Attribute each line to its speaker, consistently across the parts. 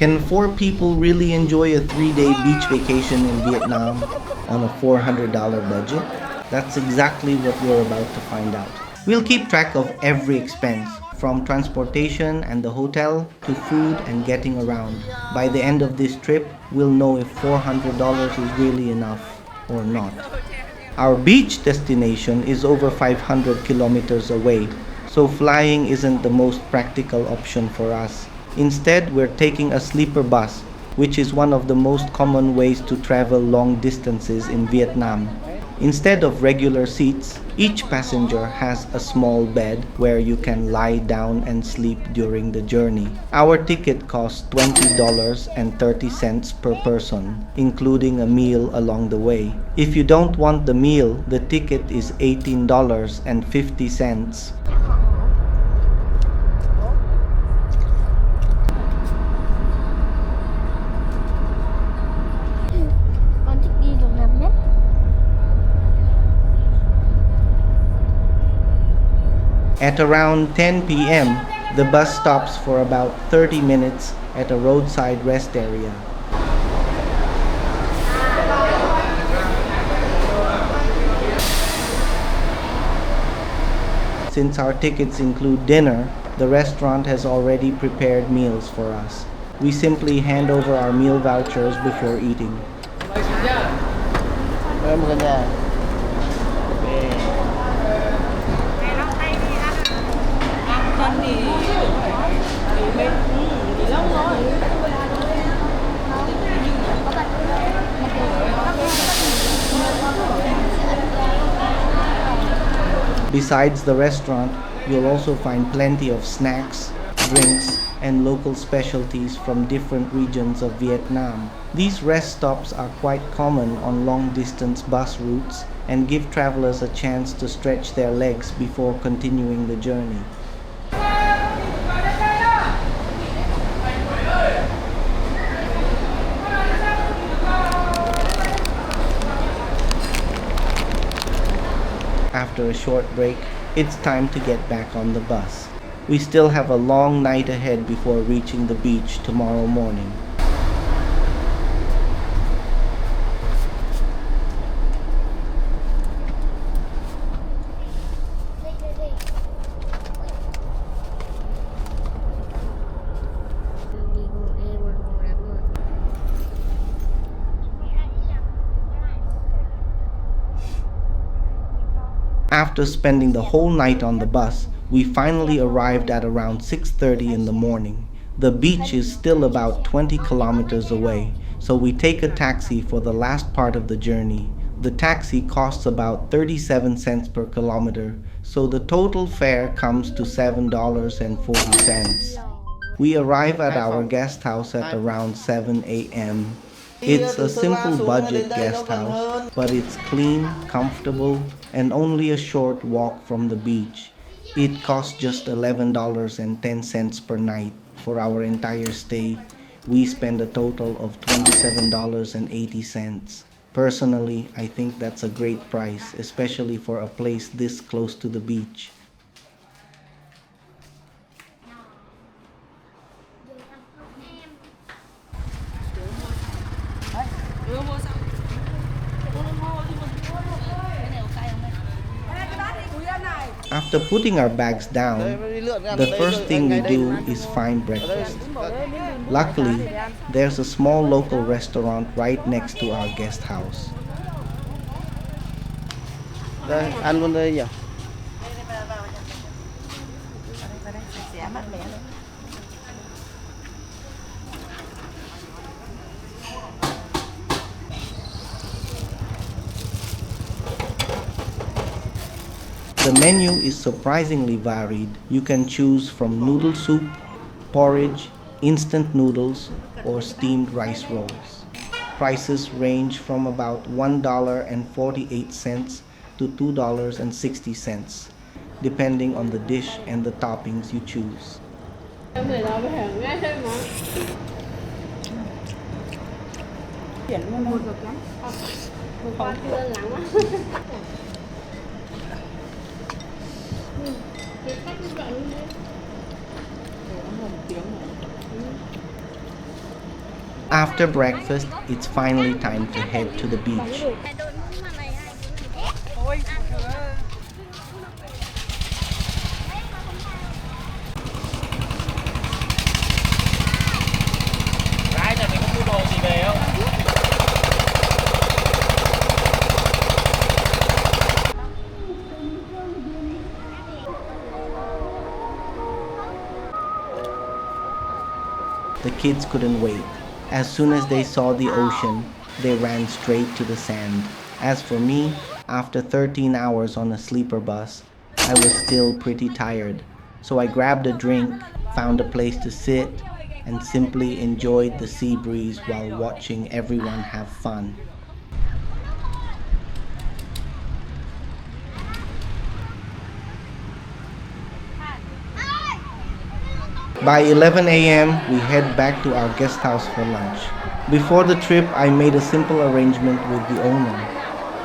Speaker 1: Can four people really enjoy a 3-day beach vacation in Vietnam on a $400 budget? That's exactly what we're about to find out. We'll keep track of every expense, from transportation and the hotel to food and getting around. By the end of this trip, we'll know if $400 is really enough or not. Our beach destination is over 500 kilometers away, so flying isn't the most practical option for us. Instead, we're taking a sleeper bus, which is one of the most common ways to travel long distances in Vietnam. Instead of regular seats, each passenger has a small bed where you can lie down and sleep during the journey. Our ticket costs $20.30 per person, including a meal along the way. If you don't want the meal, the ticket is $18.50.
Speaker 2: Con thích đi đường nào nhất?
Speaker 1: At around 10 p.m., the bus stops for about 30 minutes at a roadside rest area. Since our tickets include dinner, the restaurant has already prepared meals for us. We simply hand over our meal vouchers before eating. Besides the restaurant, you'll also find plenty of snacks, drinks, and local specialties from different regions of Vietnam. These rest stops are quite common on long-distance bus routes and give travelers a chance to stretch their legs before continuing the journey. After a short break, it's time to get back on the bus. We still have a long night ahead before reaching the beach tomorrow morning. After spending the whole night on the bus, we finally arrived at around 6:30 in the morning. The beach is still about 20 kilometers away, so we take a taxi for the last part of the journey. The taxi costs about 37 cents per kilometer, so the total fare comes to $7.40. We arrive at our guest house at around 7 a.m. It's a simple budget guest house, but it's clean, comfortable, and only a short walk from the beach. It costs just $11.10 per night. For our entire stay, we spend a total of $27.80. Personally, I think that's a great price, especially for a place this close to the beach. After putting our bags down, the first thing we do is find breakfast. Luckily, there's a small local restaurant right next to our guest house.
Speaker 3: Đây, ăn luôn đây nhỉ?
Speaker 1: The menu is surprisingly varied. You can choose from noodle soup, porridge, instant noodles, or steamed rice rolls. Prices range from about $1.48 to $2.60, depending on the dish and the toppings you choose. After breakfast, it's finally time to head to the beach. The kids couldn't wait. As soon as they saw the ocean, they ran straight to the sand. As for me, after 13 hours on a sleeper bus, I was still pretty tired. So I grabbed a drink, found a place to sit, and simply enjoyed the sea breeze while watching everyone have fun. By 11 a.m., we head back to our guest house for lunch. Before the trip, I made a simple arrangement with the owner.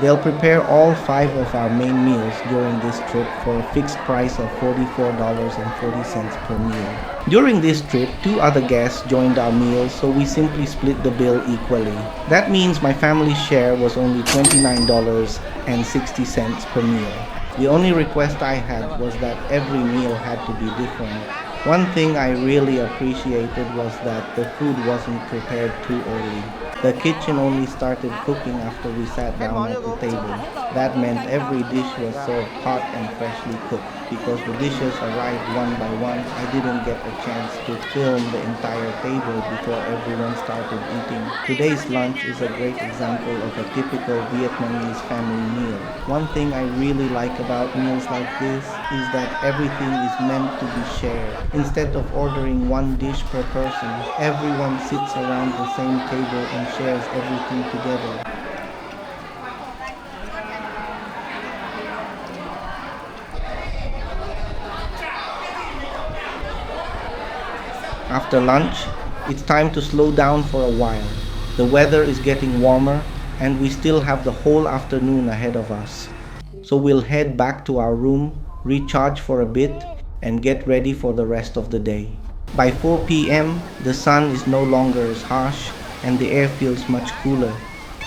Speaker 1: They'll prepare all 5 of our main meals during this trip for a fixed price of $44.40 per meal. During this trip, 2 other guests joined our meals, so we simply split the bill equally. That means my family's share was only $29.60 per meal. The only request I had was that every meal had to be different. One thing I really appreciated was that the food wasn't prepared too early. The kitchen only started cooking after we sat down at the table. That meant every dish was served hot and freshly cooked. Because the dishes arrived one by one, I didn't get a chance to film the entire table before everyone started eating. Today's lunch is a great example of a typical Vietnamese family meal. One thing I really like about meals like this is that everything is meant to be shared. Instead of ordering one dish per person, everyone sits around the same table and shares everything together. After lunch, it's time to slow down for a while. The weather is getting warmer and we still have the whole afternoon ahead of us. So we'll head back to our room, recharge for a bit, and get ready for the rest of the day. By 4 p.m., the sun is no longer as harsh and the air feels much cooler.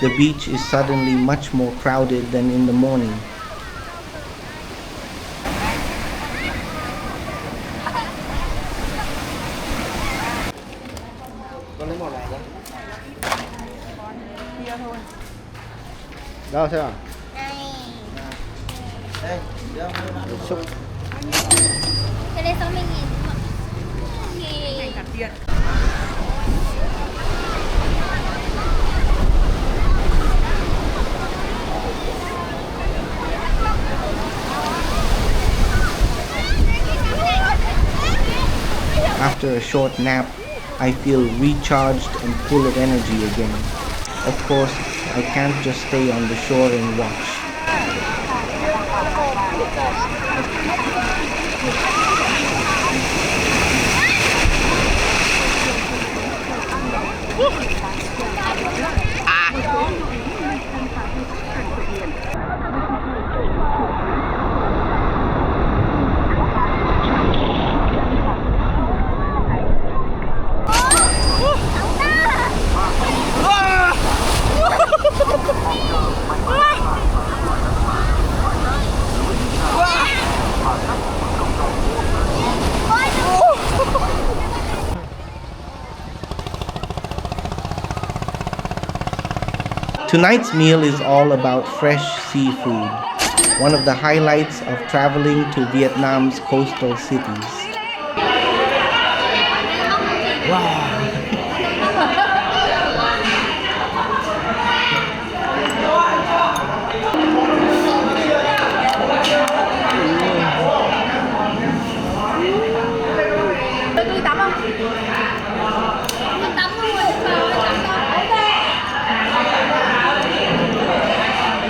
Speaker 1: The beach is suddenly much more crowded than in the morning.
Speaker 3: Đâu xem nào? Xúc.
Speaker 2: Cái đây 60.000 đúng không?
Speaker 1: After a short nap, I feel recharged and full of energy again. Of course, I can't just stay on the shore and watch. Tonight's meal is all about fresh seafood, one of the highlights of traveling to Vietnam's coastal cities. Wow!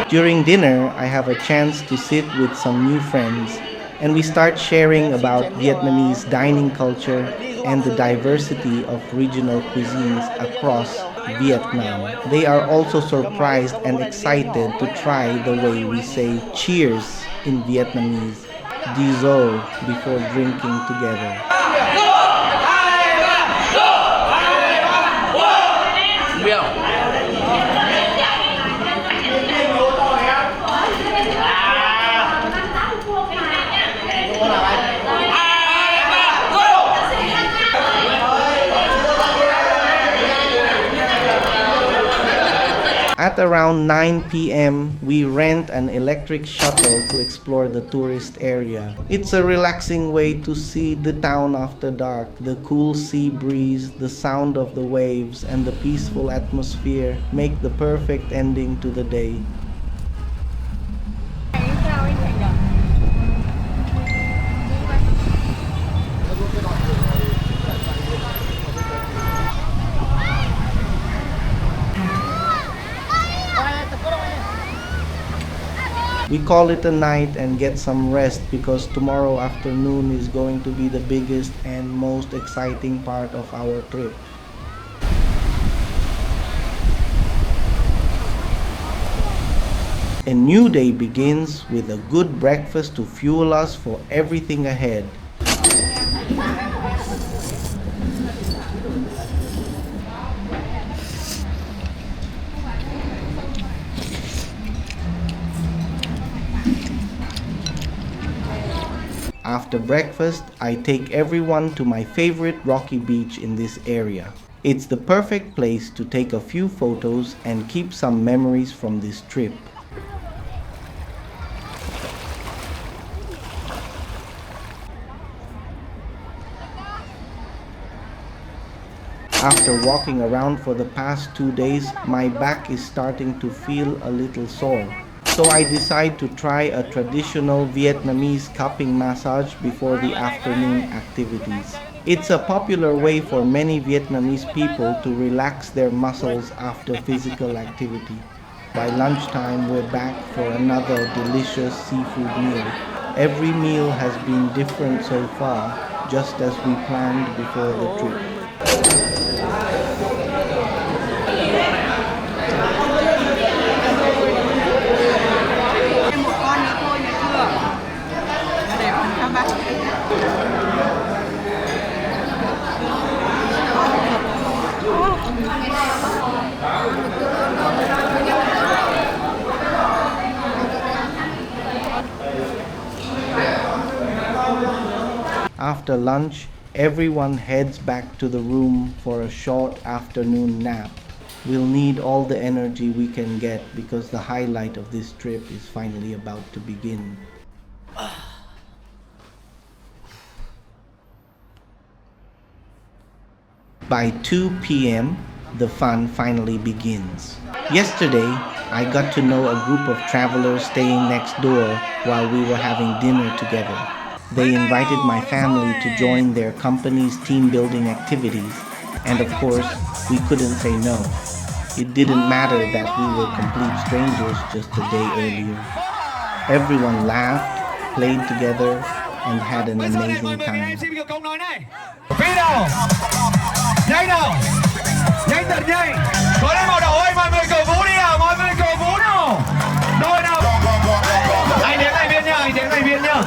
Speaker 1: During dinner, I have a chance to sit with some new friends, and we start sharing about Vietnamese dining culture and the diversity of regional cuisines across Vietnam. They are also surprised and excited to try the way we say cheers in Vietnamese, "Dizo," before drinking together. At around 9 p.m., we rent an electric shuttle to explore the tourist area. It's a relaxing way to see the town after dark. The cool sea breeze, the sound of the waves, and the peaceful atmosphere make the perfect ending to the day. We call it a night and get some rest because tomorrow afternoon is going to be the biggest and most exciting part of our trip. A new day begins with a good breakfast to fuel us for everything ahead. After breakfast, I take everyone to my favorite rocky beach in this area. It's the perfect place to take a few photos and keep some memories from this trip. After walking around for the past 2 days, my back is starting to feel a little sore. So I decide to try a traditional Vietnamese cupping massage before the afternoon activities. It's a popular way for many Vietnamese people to relax their muscles after physical activity. By lunchtime, we're back for another delicious seafood meal. Every meal has been different so far, just as we planned before the trip. After lunch, everyone heads back to the room for a short afternoon nap. We'll need all the energy we can get because the highlight of this trip is finally about to begin. By 2 p.m., the fun finally begins. Yesterday, I got to know a group of travelers staying next door while we were having dinner together. They invited my family to join their company's team building activities, and of course, we couldn't say no. It didn't matter that we were complete strangers just a day earlier. Everyone laughed, played together, and had an amazing time.
Speaker 4: Phi nào, nhanh nào, nhanh thật nhanh. Có lên màu đỏ ơi, mọi người cổ vũ đi nào, mọi người cổ vũ nào. Đôi nào. Anh đến thành viên nhá, anh đến thành viên nhá.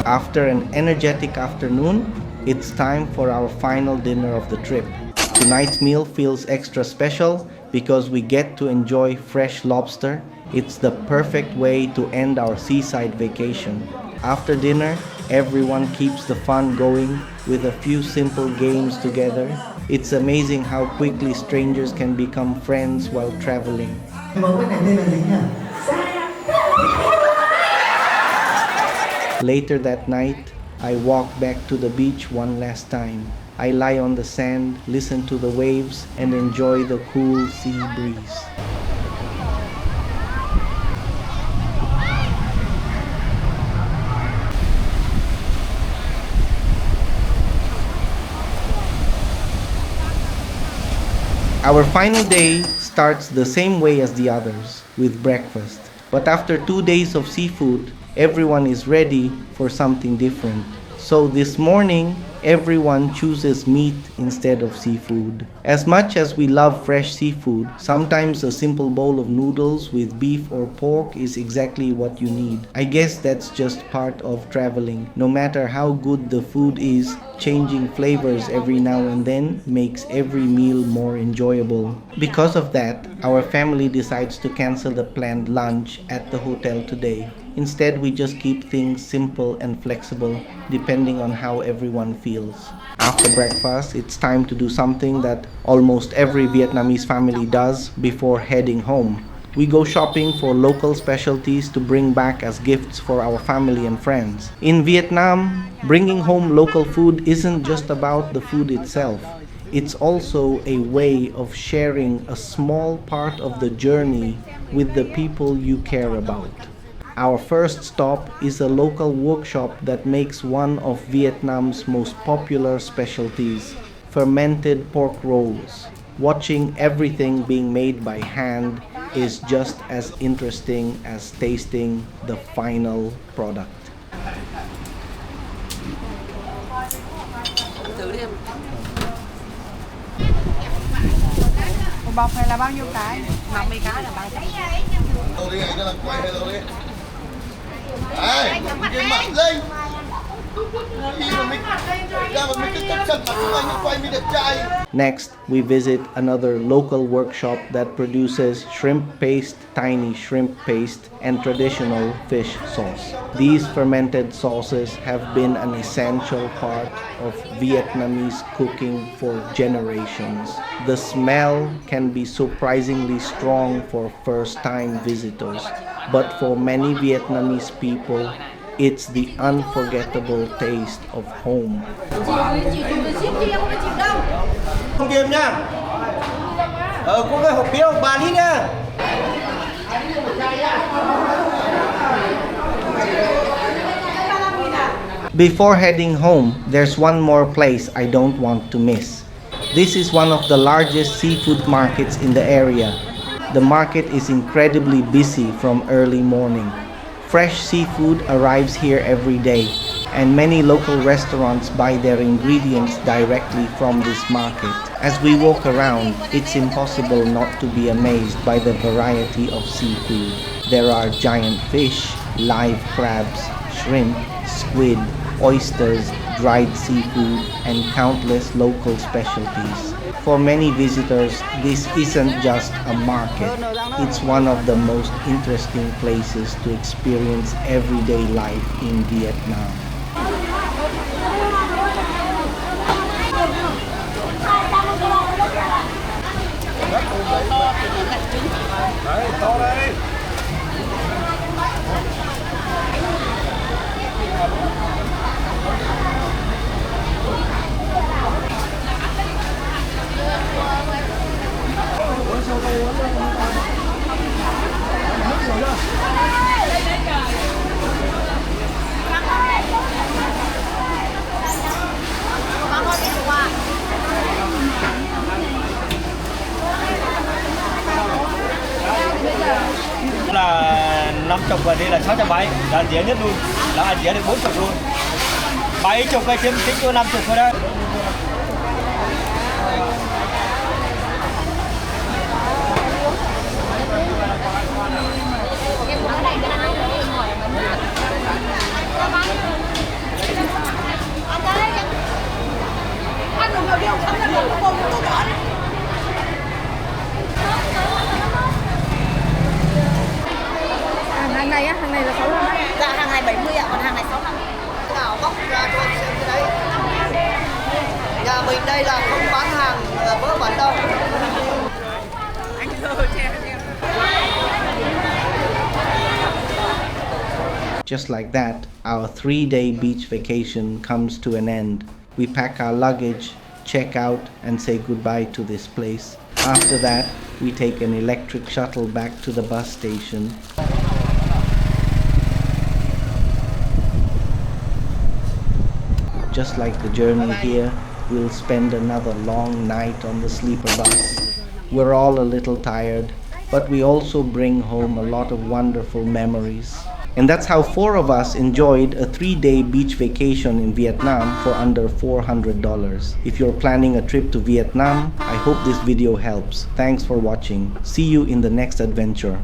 Speaker 1: After an energetic afternoon, it's time for our final dinner of the trip. Tonight's meal feels extra special because we get to enjoy fresh lobster. It's the perfect way to end our seaside vacation. After dinner, everyone keeps the fun going with a few simple games together. It's amazing how quickly strangers can become friends while traveling. Later that night, I walk back to the beach one last time. I lie on the sand, listen to the waves, and enjoy the cool sea breeze. Our final day starts the same way as the others, with breakfast. But after 2 days of seafood, everyone is ready for something different. So this morning, everyone chooses meat instead of seafood. As much as we love fresh seafood, sometimes a simple bowl of noodles with beef or pork is exactly what you need. I guess that's just part of traveling. No matter how good the food is, changing flavors every now and then makes every meal more enjoyable. Because of that, our family decides to cancel the planned lunch at the hotel today. Instead, we just keep things simple and flexible depending on how everyone feels. After breakfast, it's time to do something that almost every Vietnamese family does before heading home. We go shopping for local specialties to bring back as gifts for our family and friends. In Vietnam, bringing home local food isn't just about the food itself. It's also a way of sharing a small part of the journey with the people you care about. Our first stop is a local workshop that makes one of Vietnam's most popular specialties, fermented pork rolls. Watching everything being made by hand is just as interesting as tasting the final product.
Speaker 5: Một bọc này là bao nhiêu cái? 50 cái là 300.
Speaker 3: Đây, trên mặt lên.
Speaker 1: Next, we visit another local workshop that produces shrimp paste, tiny shrimp paste, and traditional fish sauce. These fermented sauces have been an essential part of Vietnamese cooking for generations. The smell can be surprisingly strong for first-time visitors, but for many Vietnamese people, it's the unforgettable taste of home.
Speaker 3: Không kiềm nha. Có cái hộp bia 3 lít nha.
Speaker 1: Before heading home, there's one more place I don't want to miss. This is one of the largest seafood markets in the area. The market is incredibly busy from early morning. Fresh seafood arrives here every day, and many local restaurants buy their ingredients directly from this market. As we walk around, it's impossible not to be amazed by the variety of seafood. There are giant fish, live crabs, shrimp, squid, oysters, dried seafood, and countless local specialties. For many visitors, this isn't just a market, it's one of the most interesting places to experience everyday life in Vietnam.
Speaker 6: Là 50 và đây là 670, là ăn dĩa nhất luôn, là ăn dĩa được 40 luôn. 70 cái chiếm tính cho 50 thôi đó.
Speaker 5: Hàng này á, hàng này là 65.
Speaker 2: Dạ hàng này 70 ạ, còn hàng này 65.
Speaker 3: Nào bóc ra cho anh xem cái đấy. Nhà mình đây là không bán hàng vớ vẩn đâu.
Speaker 5: Anh thơ che em.
Speaker 1: Just like that, our 3-day beach vacation comes to an end. We pack our luggage, check out, and say goodbye to this place. After that, we take an electric shuttle back to the bus station. Just like the journey here, we'll spend another long night on the sleeper bus. We're all a little tired, but we also bring home a lot of wonderful memories. And that's how 4 of us enjoyed a 3-day beach vacation in Vietnam for under $400. If you're planning a trip to Vietnam, I hope this video helps. Thanks for watching. See you in the next adventure.